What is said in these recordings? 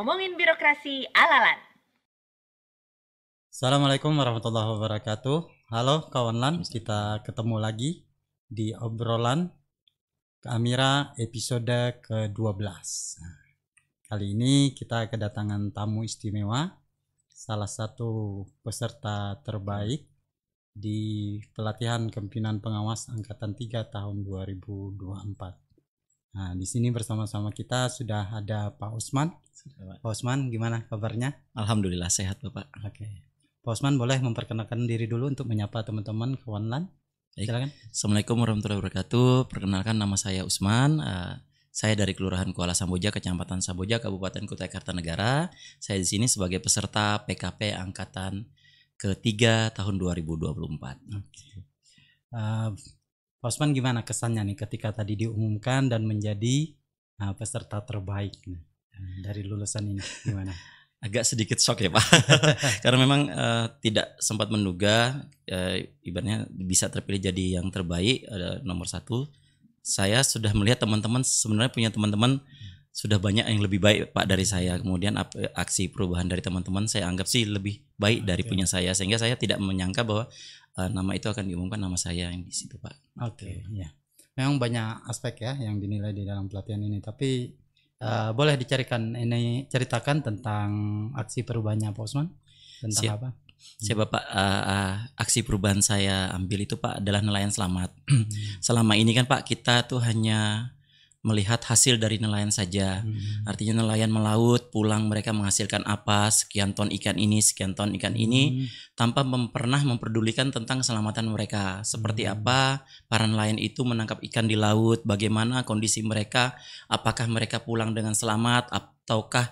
Ngomongin birokrasi alalan. Assalamualaikum warahmatullahi wabarakatuh. Halo kawan, kita ketemu lagi di obrolan Amira episode ke-12. Kali ini kita kedatangan tamu istimewa, salah satu peserta terbaik di pelatihan Kepimpinan Pengawas Angkatan 3 tahun 2024. Nah, di sini bersama-sama kita sudah ada Pak Usman. Pak Usman, gimana kabarnya? Alhamdulillah sehat Bapak. Oke. Pak Usman boleh memperkenalkan diri dulu untuk menyapa teman-teman kawan. Silakan. Assalamualaikum warahmatullahi wabarakatuh. Perkenalkan, nama saya Usman. Saya dari Kelurahan Kuala Samboja, Kecamatan Samboja, Kabupaten Kutai Kartanegara. Saya di sini sebagai peserta PKP Angkatan ke-3 tahun 2024. Oke. Pak Usman, gimana kesannya nih ketika tadi diumumkan dan menjadi peserta terbaik dari lulusan ini, gimana? Agak sedikit shock ya Pak, karena memang tidak sempat menduga ibaratnya bisa terpilih jadi yang terbaik, nomor 1. Saya sudah melihat teman-teman sebenarnya punya teman-teman sudah banyak yang lebih baik Pak dari saya. Kemudian aksi perubahan dari teman-teman saya anggap sih lebih baik dari punya saya, sehingga saya tidak menyangka bahwa nama itu akan diumumkan nama saya yang di situ Pak. Oke, ya. Memang banyak aspek ya yang dinilai di dalam pelatihan ini, tapi boleh ceritakan tentang aksi perubahannya Pak Usman, tentang apa? Saya Bapak, aksi perubahan saya ambil itu Pak adalah nelayan selamat. Selama ini kan Pak kita tuh hanya melihat hasil dari nelayan saja. Artinya nelayan melaut, pulang mereka menghasilkan apa, sekian ton ikan ini, sekian ton ikan ini, tanpa pernah memperdulikan tentang keselamatan mereka. Seperti apa para nelayan itu menangkap ikan di laut, bagaimana kondisi mereka, apakah mereka pulang dengan selamat, ataukah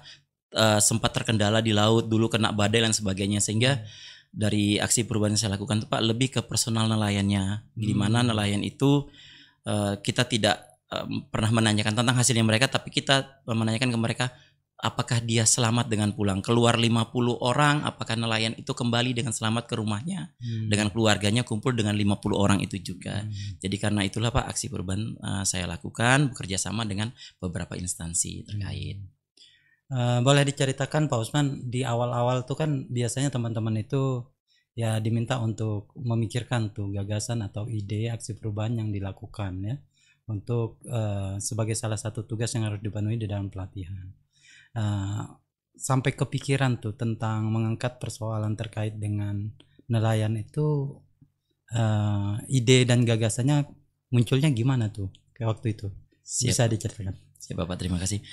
sempat terkendala di laut, dulu kena badai dan sebagainya. Sehingga dari aksi perubahan yang saya lakukan itu Pak lebih ke personal nelayannya. Di mana nelayan itu kita tidak pernah menanyakan tentang hasilnya mereka, tapi kita menanyakan ke mereka apakah dia selamat dengan pulang. Keluar 50 orang, apakah nelayan itu kembali dengan selamat ke rumahnya, dengan keluarganya kumpul dengan 50 orang itu juga. Jadi karena itulah Pak aksi perubahan saya lakukan bekerja sama dengan beberapa instansi terkait. Boleh diceritakan Pak Usman, di awal-awal tuh kan biasanya teman-teman itu ya diminta untuk memikirkan tuh gagasan atau ide aksi perubahan yang dilakukan ya, untuk sebagai salah satu tugas yang harus dipenuhi di dalam pelatihan. Sampai kepikiran tuh tentang mengangkat persoalan terkait dengan nelayan itu, ide dan gagasannya munculnya gimana tuh ke waktu itu? Bisa diceritakan? Siap Bapak, terima kasih.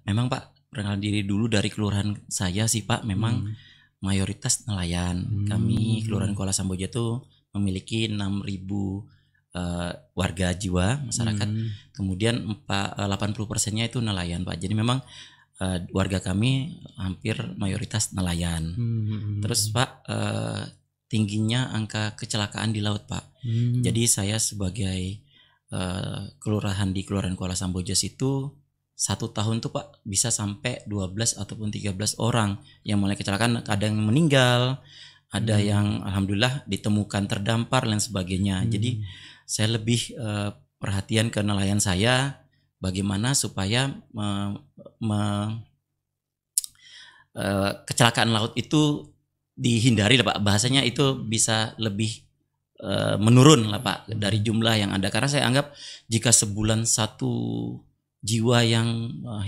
Memang Pak, perkenalan diri dulu dari kelurahan saya sih Pak, memang mayoritas nelayan. Kami Kelurahan Kuala Samboja itu memiliki 6.000 warga jiwa masyarakat, kemudian 80%-nya itu nelayan Pak. Jadi memang warga kami hampir mayoritas nelayan. Terus Pak, tingginya angka kecelakaan di laut Pak. Jadi saya sebagai kelurahan di Kelurahan Kuala Samboja itu 1 tahun tuh Pak bisa sampai 12 ataupun 13 orang yang mulai kecelakaan, ada yang meninggal, ada yang alhamdulillah ditemukan terdampar dan sebagainya. Jadi saya lebih perhatian ke nelayan saya, bagaimana supaya kecelakaan laut itu dihindari lah Pak. Bahasanya itu bisa lebih menurun lah Pak dari jumlah yang ada. Karena saya anggap jika sebulan 1 jiwa yang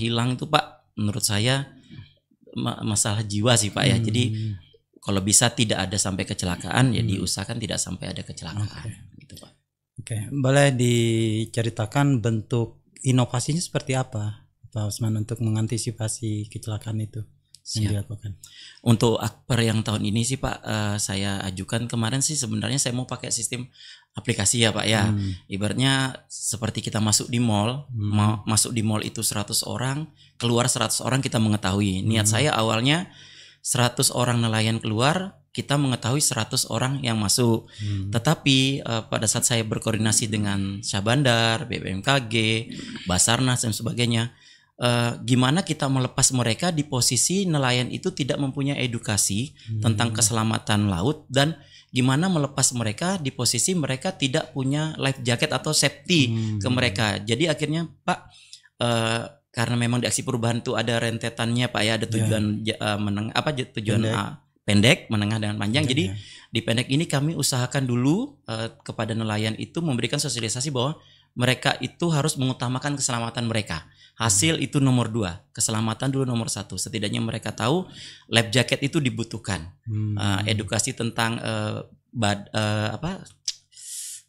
hilang itu Pak, menurut saya masalah jiwa sih Pak ya. Jadi kalau bisa tidak ada sampai kecelakaan, ya diusahakan tidak sampai ada kecelakaan. Gitu Pak. Oke, boleh diceritakan bentuk inovasinya seperti apa Pak Usman untuk mengantisipasi kecelakaan itu yang dilakukan? Untuk akper yang tahun ini sih Pak, saya ajukan kemarin sih sebenarnya saya mau pakai sistem aplikasi ya Pak ya. Ibaratnya seperti kita masuk di mall, masuk di mall itu 100 orang, keluar 100 orang kita mengetahui. Niat saya awalnya 100 orang nelayan keluar, kita mengetahui 100 orang yang masuk. Tetapi pada saat saya berkoordinasi dengan Syahbandar, BPMKG, Basarnas dan sebagainya, gimana kita melepas mereka di posisi nelayan itu tidak mempunyai edukasi tentang keselamatan laut, dan gimana melepas mereka di posisi mereka tidak punya life jacket atau safety ke mereka. Jadi akhirnya Pak, karena memang di aksi perubahan itu ada rentetannya Pak ya, ada tujuan tujuan pendek, menengah dan panjang. Jadi di pendek ini kami usahakan dulu kepada nelayan itu memberikan sosialisasi bahwa mereka itu harus mengutamakan keselamatan mereka. Hasil itu nomor 2, keselamatan dulu nomor 1. Setidaknya mereka tahu life jacket itu dibutuhkan. Edukasi tentang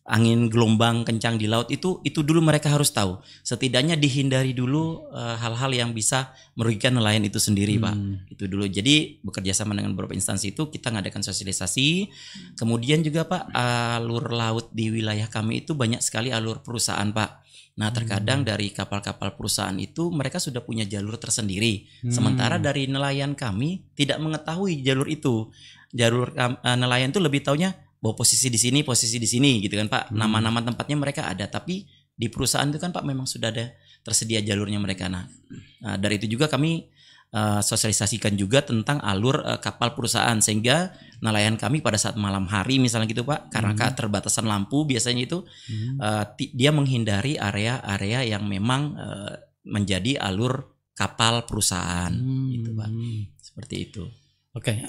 angin gelombang kencang di laut itu dulu mereka harus tahu. Setidaknya dihindari dulu hal-hal yang bisa merugikan nelayan itu sendiri, Pak. Itu dulu. Jadi bekerja sama dengan beberapa instansi itu kita ngadakan sosialisasi. Kemudian juga Pak, alur laut di wilayah kami itu banyak sekali alur perusahaan, Pak. Nah, terkadang dari kapal-kapal perusahaan itu mereka sudah punya jalur tersendiri. Sementara dari nelayan kami tidak mengetahui jalur itu. Jalur nelayan itu lebih taunya bahwa posisi di sini gitu kan Pak. Nama-nama tempatnya mereka ada, tapi di perusahaan itu kan Pak memang sudah ada tersedia jalurnya mereka. Nah, dari itu juga kami sosialisasikan juga tentang alur kapal perusahaan, sehingga nelayan kami pada saat malam hari misalnya gitu Pak, karena keterbatasan lampu biasanya itu dia menghindari area-area yang memang menjadi alur kapal perusahaan gitu Pak. Seperti itu. Oke.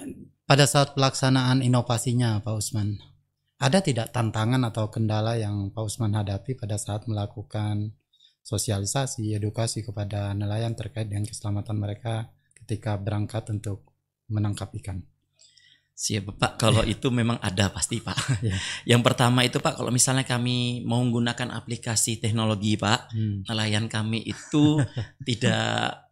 Pada saat pelaksanaan inovasinya Pak Usman, ada tidak tantangan atau kendala yang Pak Usman hadapi pada saat melakukan sosialisasi, edukasi kepada nelayan terkait dengan keselamatan mereka ketika berangkat untuk menangkap ikan? Siap Pak, kalau itu memang ada pasti Pak. Yang pertama itu Pak, kalau misalnya kami mau menggunakan aplikasi teknologi Pak, nelayan kami itu tidak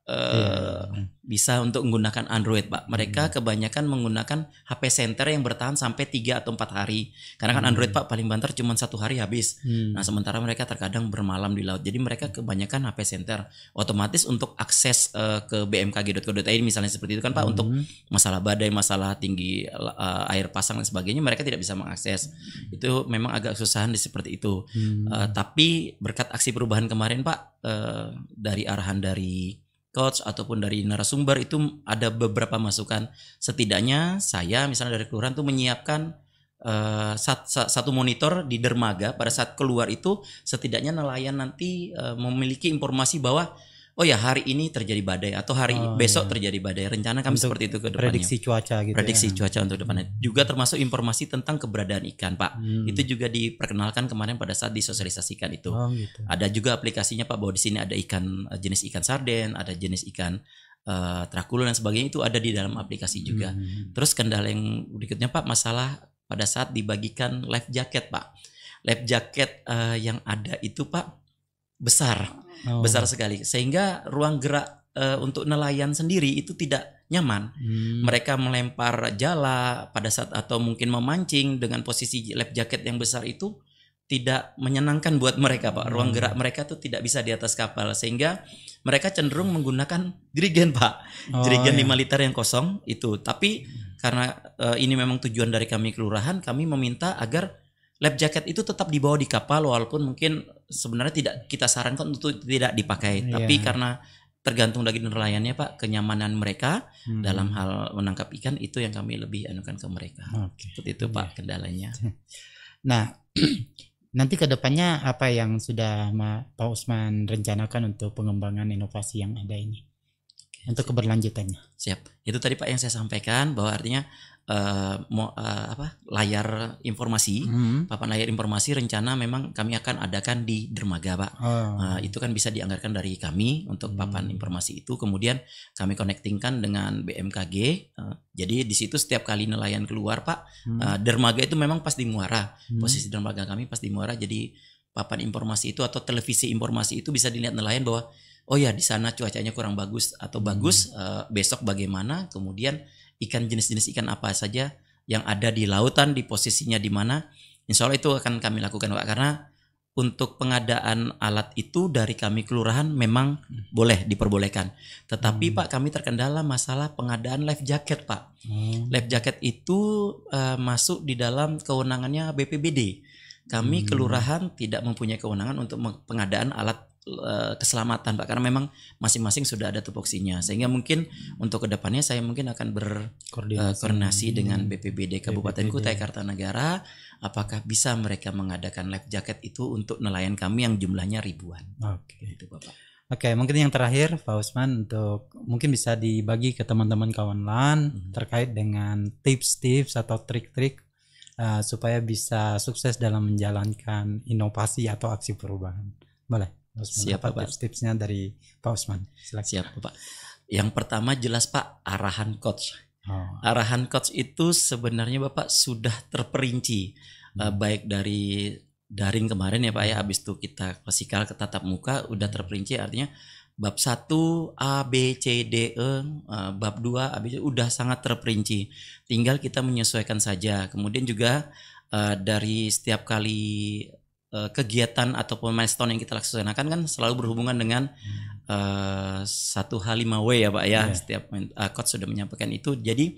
bisa untuk menggunakan Android Pak. Mereka kebanyakan menggunakan HP center yang bertahan sampai 3 atau 4 hari. Karena kan Android Pak paling banter cuma 1 hari habis. Nah, sementara mereka terkadang bermalam di laut. Jadi mereka kebanyakan HP center. Otomatis untuk akses ke bmkg.co.id misalnya seperti itu kan Pak, untuk masalah badai, masalah tinggi air pasang dan sebagainya, mereka tidak bisa mengakses. Itu memang agak kesusahan seperti itu. Tapi berkat aksi perubahan kemarin Pak, dari arahan dari coach ataupun dari narasumber itu ada beberapa masukan. Setidaknya saya misalnya dari kelurahan tuh menyiapkan satu monitor di dermaga. Pada saat keluar itu setidaknya nelayan nanti memiliki informasi bahwa oh ya hari ini terjadi badai atau hari besok terjadi badai. Rencana kami untuk seperti itu ke depannya. Prediksi cuaca gitu. Prediksi cuaca untuk depannya. Juga termasuk informasi tentang keberadaan ikan Pak. Itu juga diperkenalkan kemarin pada saat disosialisasikan itu. Gitu. Ada juga aplikasinya Pak, bahwa di sini ada ikan jenis ikan sarden, ada jenis ikan trakulu dan sebagainya, itu ada di dalam aplikasi juga. Terus kendala yang berikutnya Pak, masalah pada saat dibagikan life jacket Pak. Life jacket yang ada itu Pak besar sekali, sehingga ruang gerak untuk nelayan sendiri itu tidak nyaman. Mereka melempar jala pada saat atau mungkin memancing dengan posisi life jacket yang besar itu tidak menyenangkan buat mereka Pak. Ruang gerak mereka tuh tidak bisa di atas kapal, sehingga mereka cenderung menggunakan jerigen Pak. Jerigen 5 liter yang kosong itu. Tapi karena ini memang tujuan dari kami kelurahan, kami meminta agar life jacket itu tetap dibawa di kapal, walaupun mungkin sebenarnya tidak kita sarankan untuk tidak dipakai. Tapi karena tergantung dari nelayannya Pak, kenyamanan mereka dalam hal menangkap ikan itu yang kami lebih anukan ke mereka. Seperti itu Pak kendalanya. Nah, nanti kedepannya apa yang sudah Pak Usman rencanakan untuk pengembangan inovasi yang ada ini? Untuk keberlanjutannya. Siap. Itu tadi Pak yang saya sampaikan, bahwa artinya layar informasi, papan layar informasi rencana memang kami akan adakan di dermaga Pak. Itu kan bisa dianggarkan dari kami untuk papan informasi itu, kemudian kami connectingkan dengan BMKG. Jadi di situ setiap kali nelayan keluar Pak, dermaga itu memang pas di muara. Posisi dermaga kami pas di muara, jadi papan informasi itu atau televisi informasi itu bisa dilihat nelayan bahwa oh ya di sana cuacanya kurang bagus atau bagus, besok bagaimana, kemudian jenis-jenis ikan apa saja yang ada di lautan, di posisinya di mana. Insya Allah itu akan kami lakukan Pak, karena untuk pengadaan alat itu dari kami kelurahan memang boleh diperbolehkan. Tetapi Pak, kami terkendala masalah pengadaan life jacket Pak. Life jacket itu masuk di dalam kewenangannya BPBD. Kami kelurahan tidak mempunyai kewenangan untuk pengadaan alat keselamatan Pak, karena memang masing-masing sudah ada tupoksinya, sehingga mungkin untuk kedepannya saya mungkin akan berkoordinasi dengan BPBD Kabupaten Kutai Kartanegara, apakah bisa mereka mengadakan life jacket itu untuk nelayan kami yang jumlahnya ribuan. Itu Bapak. Oke, mungkin yang terakhir Pak Usman untuk mungkin bisa dibagi ke teman-teman kawan LAN terkait dengan tips-tips atau trik-trik supaya bisa sukses dalam menjalankan inovasi atau aksi perubahan. Boleh, Pak Usman. Siap, Apa Pak. tips-tipsnya dari Pak Usman? Silakan. Siap Pak. Yang pertama jelas Pak, arahan coach. Oh, Arahan coach itu sebenarnya Bapak sudah terperinci, baik dari daring kemarin ya Pak ya, habis itu kita klasikal ke tatap muka udah terperinci, artinya bab 1 A B C D E, bab 2 A B C udah sangat terperinci. Tinggal kita menyesuaikan saja. Kemudian juga dari setiap kali kegiatan ataupun milestone yang kita laksanakan kan selalu berhubungan dengan 1H5W ya Pak ya. Setiap coach sudah menyampaikan itu, jadi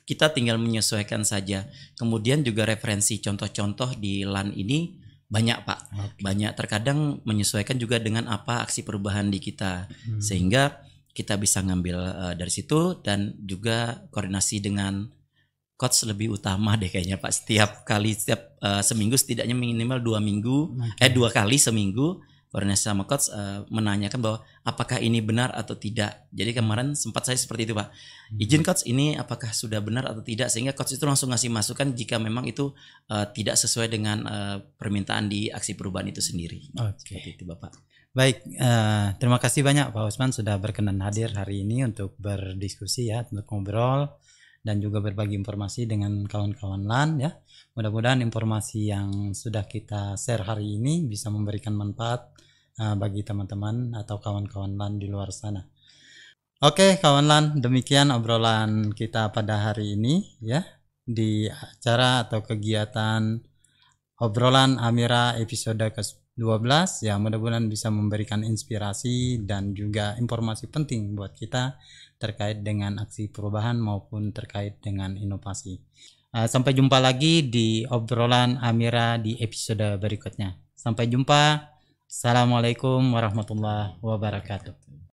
kita tinggal menyesuaikan saja. Kemudian juga referensi contoh-contoh di LAN ini banyak Pak. Banyak, terkadang menyesuaikan juga dengan apa aksi perubahan di kita, sehingga kita bisa ngambil dari situ. Dan juga koordinasi dengan coach lebih utama deh kayaknya Pak. Setiap seminggu setidaknya minimal 2 kali seminggu koordinasi sama coach, menanyakan bahwa apakah ini benar atau tidak. Jadi kemarin sempat saya seperti itu Pak, izin coach ini apakah sudah benar atau tidak, sehingga coach itu langsung ngasih masukan jika memang itu tidak sesuai dengan permintaan di aksi perubahan itu sendiri. Seperti itu Bapak. Baik, terima kasih banyak Pak Usman sudah berkenan hadir hari ini untuk berdiskusi ya, untuk ngobrol dan juga berbagi informasi dengan kawan-kawan LAN ya. Mudah-mudahan informasi yang sudah kita share hari ini bisa memberikan manfaat bagi teman-teman atau kawan-kawan LAN di luar sana. Oke, kawan LAN, demikian obrolan kita pada hari ini ya, di acara atau kegiatan obrolan Amira episode ke-12 ya. Mudah-mudahan bisa memberikan inspirasi dan juga informasi penting buat kita terkait dengan aksi perubahan maupun terkait dengan inovasi. Sampai jumpa lagi di obrolan Amira di episode berikutnya. Sampai jumpa. Assalamualaikum warahmatullahi wabarakatuh.